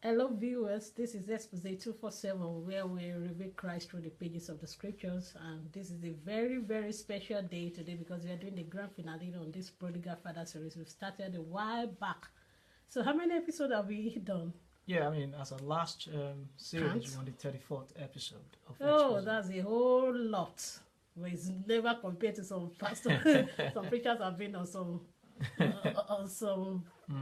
Hello viewers, this is Expose 247 where we reveal Christ through the pages of the scriptures, and this is a very special day today because we are doing the grand finale on this Prodigal Father series. We started a while back. So how many episodes have we done? Yeah, I mean, as a last series, Count? we're on the 34th episode of Oh, Expose. that's a whole lot. But it's never compared to some pastors. Some preachers have been on some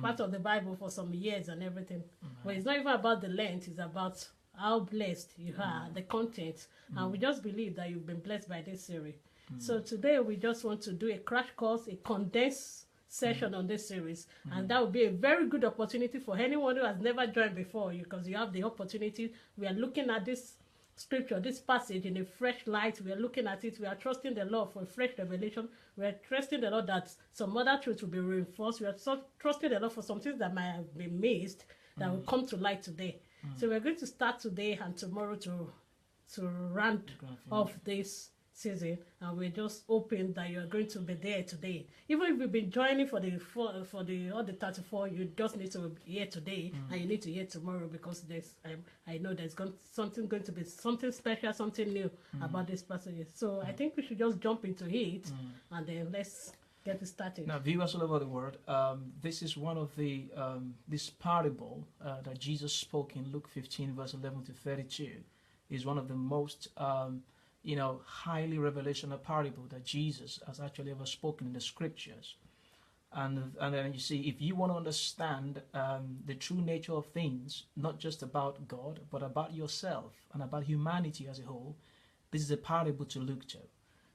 part of the Bible for some years and everything. But it's not even about the length, it's about how blessed you are, the content. And we just believe that you've been blessed by this series. So today we just want to do a crash course, a condensed session on this series. And that will be a very good opportunity for anyone who has never joined before, because you have the opportunity. We are looking at this scripture, this passage in a fresh light. We are looking at it. We are trusting the Lord for a fresh revelation. We are trusting the Lord that some other truths will be reinforced. We are trusting the Lord for some things that might have been missed that will come to light today. So we're going to start today and tomorrow to round off this season, and we're just hoping that you're going to be there today. Even if you've been joining for the all the 34, you just need to be here today, and you need to hear tomorrow, because there's I know there's going to be something special, something new about this passage. So I think we should just jump into it, and then let's get it started. Now, viewers all over the world, this is one of the this parable that Jesus spoke in Luke 15, verse 11 to 32, is one of the most highly revelational parable that Jesus has actually ever spoken in the scriptures. And then you see, if you want to understand the true nature of things, not just about God, but about yourself and about humanity as a whole, this is a parable to look to.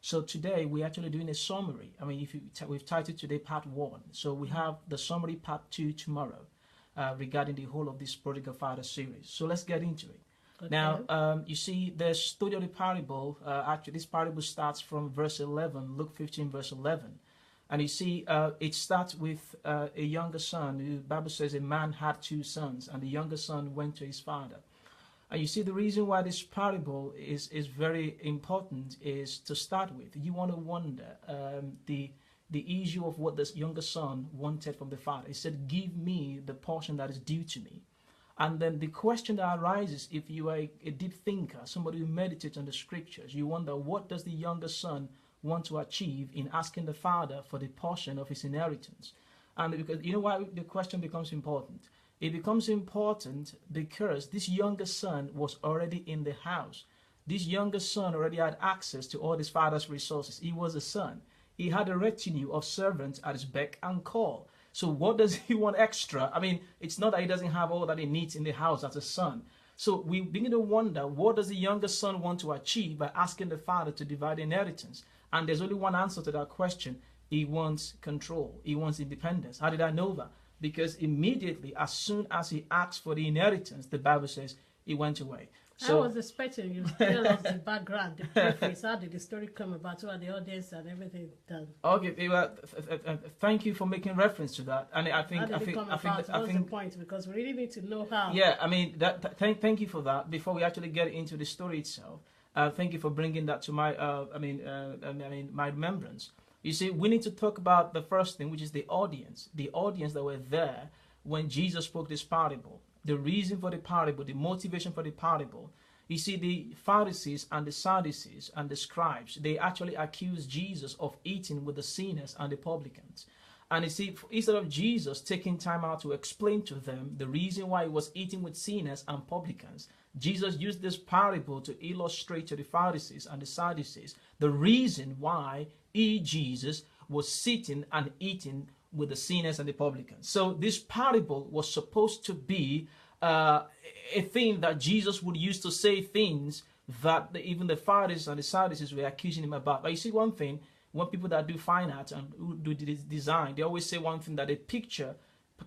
So today we're actually doing a summary. I mean, we've titled today part 1. So we have the summary part 2 tomorrow regarding the whole of this Prodigal Father series. So let's get into it. Okay. Now, you see, the study of the parable, actually this parable starts from verse 11, Luke 15, verse 11. And you see, it starts with a younger son. The Bible says a man had 2 sons, and the younger son went to his father. And you see, the reason why this parable is very important is to start with. You want to wonder the issue of what this younger son wanted from the father. He said, "Give me the portion that is due to me." And then the question that arises, if you are a deep thinker, somebody who meditates on the scriptures, you wonder, what does the younger son want to achieve in asking the father for the portion of his inheritance? And because you know why the question becomes important? It becomes important because this younger son was already in the house. This younger son already had access to all his father's resources. He was a son. He had a retinue of servants at his beck and call. So what does he want extra? I mean, it's not that he doesn't have all that he needs in the house as a son. So we begin to wonder, what does the younger son want to achieve by asking the father to divide the inheritance? And there's only one answer to that question. He wants control. He wants independence. How did I know that? Because immediately, as soon as he asked for the inheritance, the Bible says he went away. So, I was expecting you to tell us the background, the preface, how did the story come about, who are the audience and everything done. Okay, well, thank you for making reference to that. And I think What's the point? Because we really need to know how. Yeah, I mean, thank you for that. Before we actually get into the story itself, thank you for bringing that to my my remembrance. You see, we need to talk about the first thing, which is the audience that were there when Jesus spoke this parable. The reason for the parable, the motivation for the parable. You see, the Pharisees and the Sadducees and the scribes, they actually accused Jesus of eating with the sinners and the publicans. And you see, instead of Jesus taking time out to explain to them the reason why he was eating with sinners and publicans, Jesus used this parable to illustrate to the Pharisees and the Sadducees the reason why Jesus was sitting and eating with the sinners and the publicans. So this parable was supposed to be a thing that Jesus would use to say things that even the Pharisees and the Sadducees were accusing him about. But you see one thing, when people that do fine art and who do design, they always say one thing, that a picture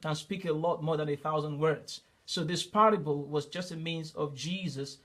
can speak a lot more than 1,000 words. So this parable was just a means of Jesus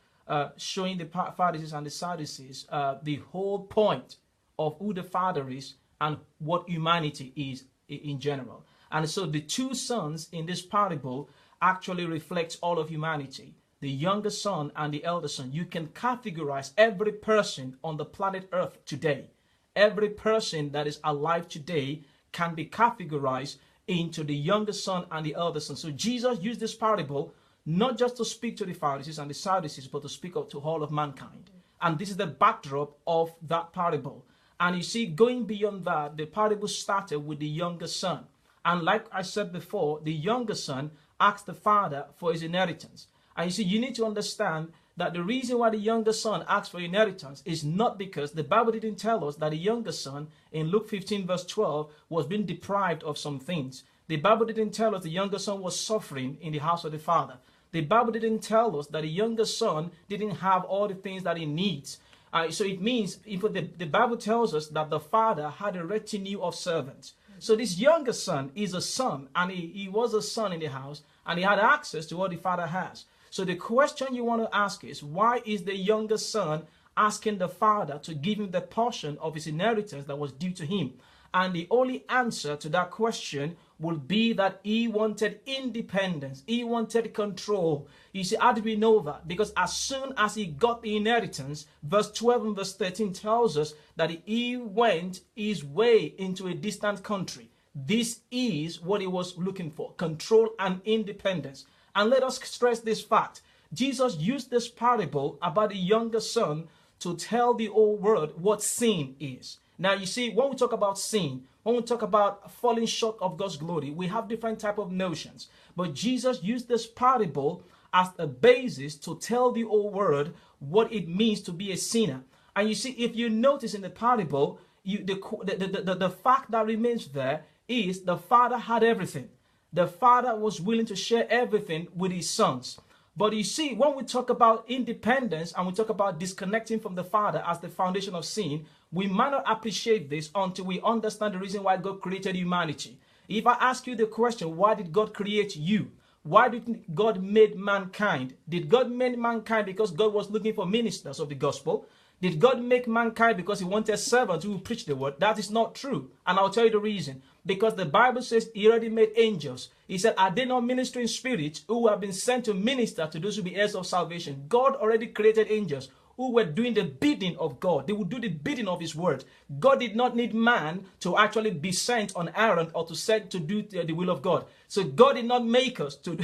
showing the Pharisees and the Sadducees the whole point of who the Father is and what humanity is in general. And so the 2 sons in this parable actually reflects all of humanity. The younger son and the elder son. You can categorize every person on the planet Earth today. Every person that is alive today can be categorized into the younger son and the elder son. So Jesus used this parable not just to speak to the Pharisees and the Sadducees, but to speak up to all of mankind. And this is the backdrop of that parable. And you see, going beyond that, the parable started with the younger son. And like I said before, the younger son asked the father for his inheritance. And you see, you need to understand that the reason why the younger son asked for inheritance is not because the Bible didn't tell us that the younger son in Luke 15 verse 12 was being deprived of some things. The Bible didn't tell us the younger son was suffering in the house of the father. The Bible didn't tell us that the younger son didn't have all the things that he needs. So it means the Bible tells us that the father had a retinue of servants. So this younger son is a son, and he was a son in the house, and he had access to what the father has. So the question you want to ask is, why is the younger son asking the father to give him the portion of his inheritance that was due to him? And the only answer to that question will be that he wanted independence. He wanted control. You see, how did we know that? Because as soon as he got the inheritance, verse 12 and verse 13 tells us that he went his way into a distant country. This is what he was looking for, control and independence. And let us stress this fact. Jesus used this parable about the younger son to tell the whole world what sin is. Now, you see, when we talk about sin, when we talk about falling short of God's glory, we have different type of notions. But Jesus used this parable as a basis to tell the whole world what it means to be a sinner. And you see, if you notice in the parable, the fact that remains there is the father had everything. The father was willing to share everything with his sons. But you see, when we talk about independence and we talk about disconnecting from the father as the foundation of sin, we might not appreciate this until we understand the reason why God created humanity. If I ask you the question, why did God create you? Why did God make mankind? Did God make mankind because God was looking for ministers of the gospel? Did God make mankind because he wanted servants who would preach the word? That is not true. And I'll tell you the reason. Because the Bible says he already made angels. He said, are they not ministering spirits who have been sent to minister to those who be heirs of salvation? God already created angels who were doing the bidding of God. They would do the bidding of his word. God did not need man to actually be sent on errand or to do the will of God. So God did not make us to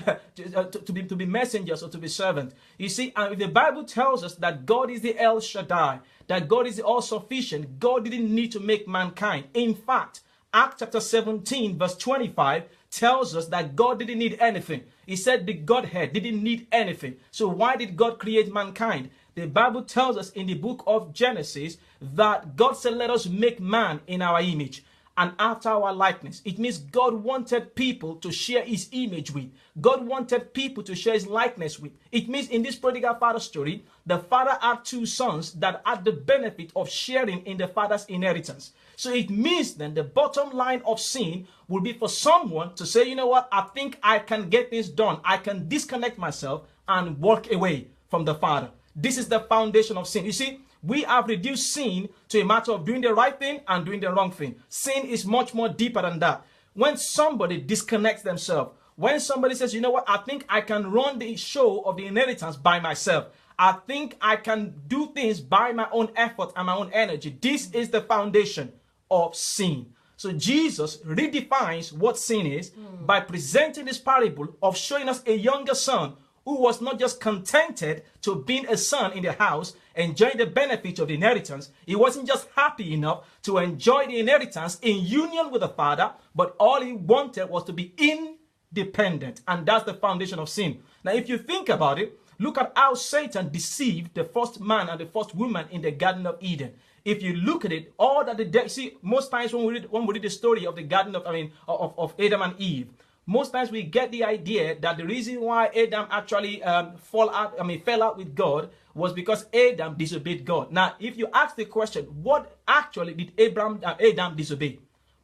be messengers or to be servants. You see, and the Bible tells us that God is the El Shaddai, that God is the all-sufficient. God didn't need to make mankind. In fact, Acts chapter 17 verse 25 tells us that God didn't need anything. He said the Godhead didn't need anything. So why did God create mankind? The Bible tells us in the book of Genesis that God said, let us make man in our image and after our likeness. It means God wanted people to share his image with. God wanted people to share his likeness with. It means in this prodigal father story, the father had two sons that had the benefit of sharing in the father's inheritance. So it means then the bottom line of sin will be for someone to say, you know what, I think I can get this done. I can disconnect myself and walk away from the father. This is the foundation of sin. You see, we have reduced sin to a matter of doing the right thing and doing the wrong thing. Sin is much more deeper than that. When somebody disconnects themselves, when somebody says, you know what, I think I can run the show of the inheritance by myself. I think I can do things by my own effort and my own energy. This is the foundation of sin. So Jesus redefines what sin is by presenting this parable of showing us a younger son who was not just contented to being a son in the house, enjoying the benefits of the inheritance. He wasn't just happy enough to enjoy the inheritance in union with the father, but all he wanted was to be independent. And that's the foundation of sin. Now, if you think about it, look at how Satan deceived the first man and the first woman in the Garden of Eden. If you look at it, all that most times when we read the story of the Garden of Adam and Eve, most times we get the idea that the reason why Adam actually fell out with God was because Adam disobeyed God. Now, if you ask the question, what actually did Adam disobey?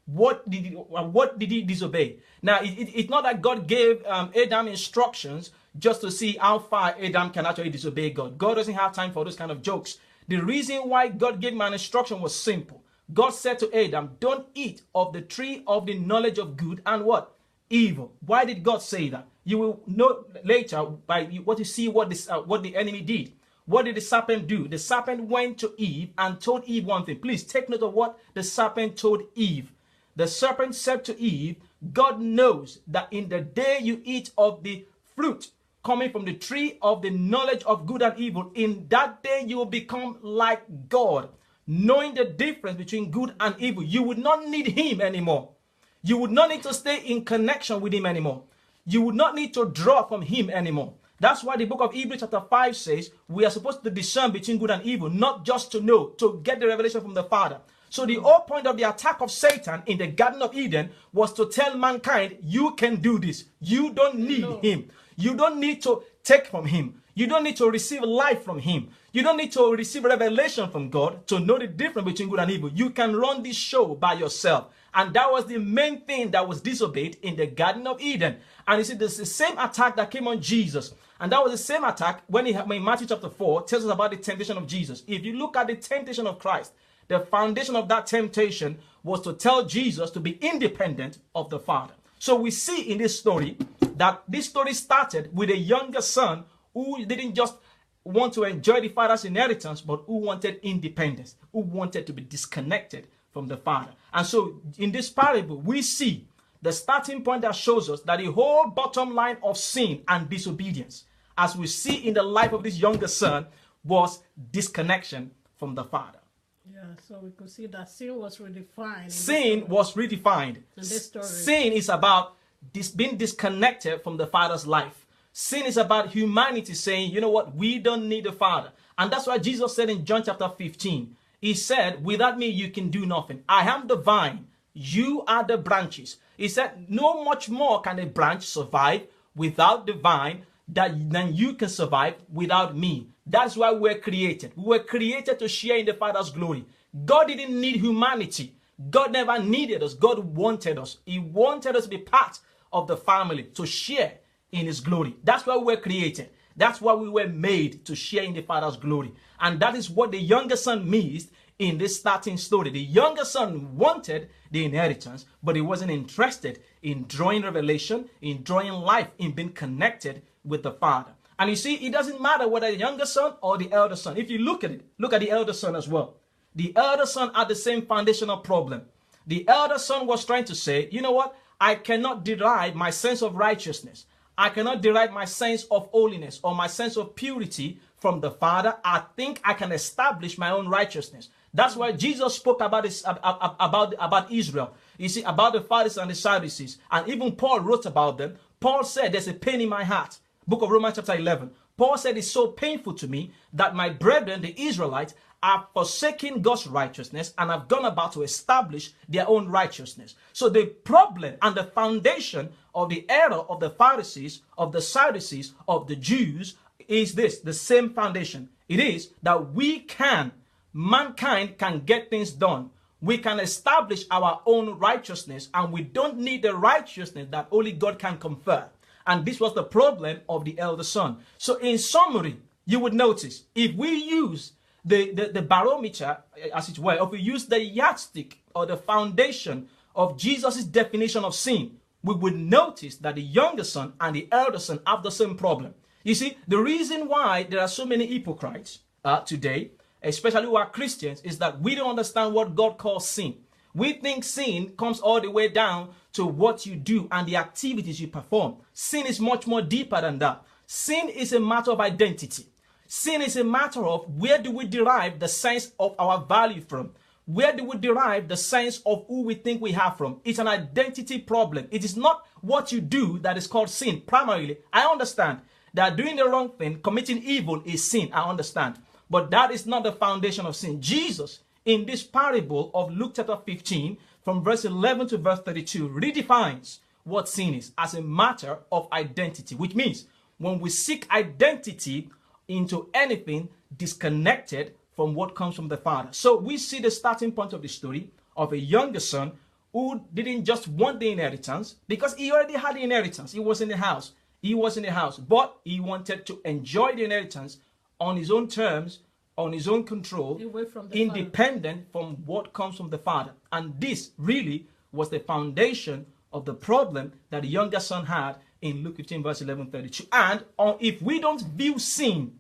What did he disobey? Now, it's not that God gave Adam instructions just to see how far Adam can actually disobey God. God doesn't have time for those kind of jokes. The reason why God gave him an instruction was simple. God said to Adam, don't eat of the tree of the knowledge of good and what? Evil. Why did God say that? You will know later by what you see what the enemy did. What did the serpent do? The serpent went to Eve and told Eve one thing. Please take note of what the serpent told Eve. The serpent said to Eve, God knows that in the day you eat of the fruit coming from the tree of the knowledge of good and evil, in that day you will become like God, knowing the difference between good and evil. You would not need him anymore. You would not need to stay in connection with him anymore. You would not need to draw from him anymore. That's why the book of Hebrews chapter 5 says we are supposed to discern between good and evil, not just to know, to get the revelation from the Father. So the whole point of the attack of Satan in the Garden of Eden was to tell mankind, you can do this. You don't need him. You don't need to take from him. You don't need to receive life from him. You don't need to receive revelation from God to know the difference between good and evil. You can run this show by yourself. And that was the main thing that was disobeyed in the Garden of Eden. And you see, there's the same attack that came on Jesus. And that was the same attack when in Matthew chapter 4 tells us about the temptation of Jesus. If you look at the temptation of Christ, the foundation of that temptation was to tell Jesus to be independent of the Father. So we see in this story that this story started with a younger son who didn't just want to enjoy the Father's inheritance, but who wanted independence, who wanted to be disconnected from the Father. And so in this parable, we see the starting point that shows us that the whole bottom line of sin and disobedience, as we see in the life of this younger son, was disconnection from the Father. Yeah, so we could see that sin was redefined. Sin was redefined. In this story. Sin is about being disconnected from the Father's life. Sin is about humanity saying, you know what, we don't need the Father. And that's why Jesus said in John chapter 15, he said, without me you can do nothing. I am the vine, you are the branches. He said, no much more can a branch survive without the vine than you can survive without me. That's why we're created. We were created to share in the Father's glory. God didn't need humanity. God never needed us. God wanted us. He wanted us to be part of the family, to share in his glory. That's why we were created. That's why we were made, to share in the Father's glory. And that is what the younger son missed in this starting story. The younger son wanted the inheritance, but he wasn't interested in drawing revelation, in drawing life, in being connected with the Father. And you see, it doesn't matter whether the younger son or the elder son. If you look at it, look at the elder son as well. The elder son had the same foundational problem. The elder son was trying to say, you know what? I cannot derive my sense of righteousness. I cannot derive my sense of holiness or my sense of purity from the Father. I think I can establish my own righteousness. That's why Jesus spoke about this, about Israel. You see, about the Pharisees and the Sadducees. And even Paul wrote about them. Paul said, there's a pain in my heart. Book of Romans chapter 11. Paul said, it's so painful to me that my brethren, the Israelites, are forsaking God's righteousness and have gone about to establish their own righteousness. So the problem and the foundation of the error of the Pharisees, of the Sadducees, of the Jews is this, the same foundation. It is that mankind can get things done. We can establish our own righteousness, and we don't need the righteousness that only God can confer. And this was the problem of the elder son. So in summary, you would notice, if we use the barometer, as it were, if we use the yardstick or the foundation of Jesus' definition of sin, we would notice that the younger son and the elder son have the same problem. You see, the reason why there are so many hypocrites today, especially who are Christians, is that we don't understand what God calls sin. We think sin comes all the way down to what you do and the activities you perform. Sin is much more deeper than that. Sin is a matter of identity. Sin is a matter of where do we derive the sense of our value from? Where do we derive the sense of who we think we have from? It's an identity problem. It is not what you do that is called sin. Primarily, I understand that doing the wrong thing, committing evil is sin. I understand. But that is not the foundation of sin. Jesus, in this parable of Luke chapter 15, from verse 11 to verse 32, redefines what sin is as a matter of identity, which means when we seek identity into anything disconnected from what comes from the Father. So we see the starting point of the story of a younger son who didn't just want the inheritance because he already had the inheritance. He was in the house. He was in the house, but he wanted to enjoy the inheritance on his own terms, on his own control, independent from what comes from the Father. And this really was the foundation of the problem that the younger son had in Luke 15 verse 11-32. And if we don't view sin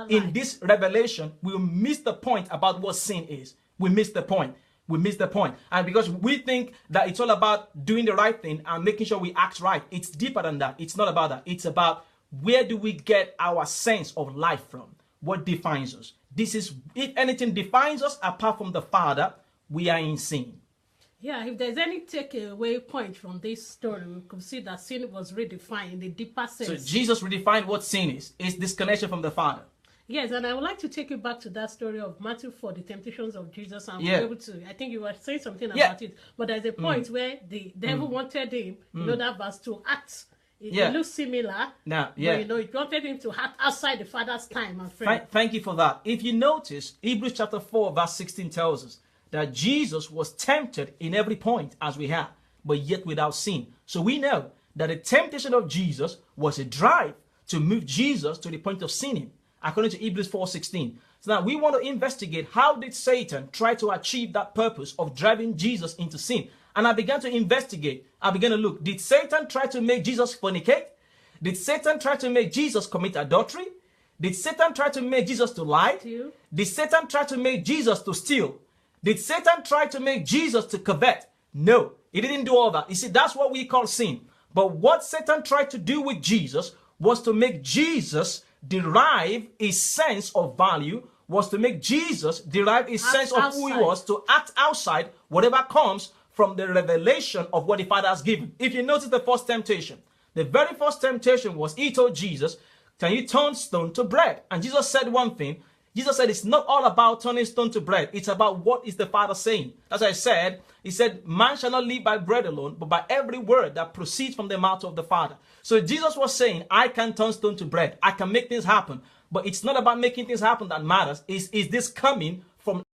in this revelation, we'll miss the point about what sin is. We miss the point. We miss the point. And because we think that it's all about doing the right thing and making sure we act right, it's deeper than that. It's not about that. It's about Where do we get our sense of life from? What defines us? This is, if anything defines us apart from the Father, we are in sin. Yeah, if there's any takeaway point from this story, we could see that sin was redefined in the deeper sense. So Jesus redefined what sin is. It's disconnection from the Father. Yes, and I would like to take you back to that story of Matthew 4, the temptations of Jesus, and Yeah. be able to, I think you were saying something about it, but there's a point where the devil wanted him, you know, that verse, to act. It looks similar, Now, but you know, it wanted him to act outside the Father's time and frame. Thank you for that. If you notice, Hebrews chapter 4, verse 16 tells us that Jesus was tempted in every point as we have, but yet without sin. So we know that the temptation of Jesus was a drive to move Jesus to the point of sinning, according to Hebrews 4:16. So now we want to investigate, how did Satan try to achieve that purpose of driving Jesus into sin? And I began to investigate. I began to look. Did Satan try to make Jesus fornicate? Did Satan try to make Jesus commit adultery? Did Satan try to make Jesus to lie? Did Satan try to make Jesus to steal? Did Satan try to make Jesus to covet? No, he didn't do all that. You see, that's what we call sin. But what Satan tried to do with Jesus was to make Jesus derive a sense of value, was to make Jesus derive a sense of who he was, to act outside whatever comes from the revelation of what the Father has given. If you notice the first temptation, the very first temptation was, he told Jesus, can you turn stone to bread? And Jesus said one thing. Jesus said it's not all about turning stone to bread. It's about what is the Father saying. As I said, he said, man shall not live by bread alone, but by every word that proceeds from the mouth of the Father. So Jesus was saying, I can turn stone to bread. I can make things happen. But it's not about making things happen that matters. Is this coming from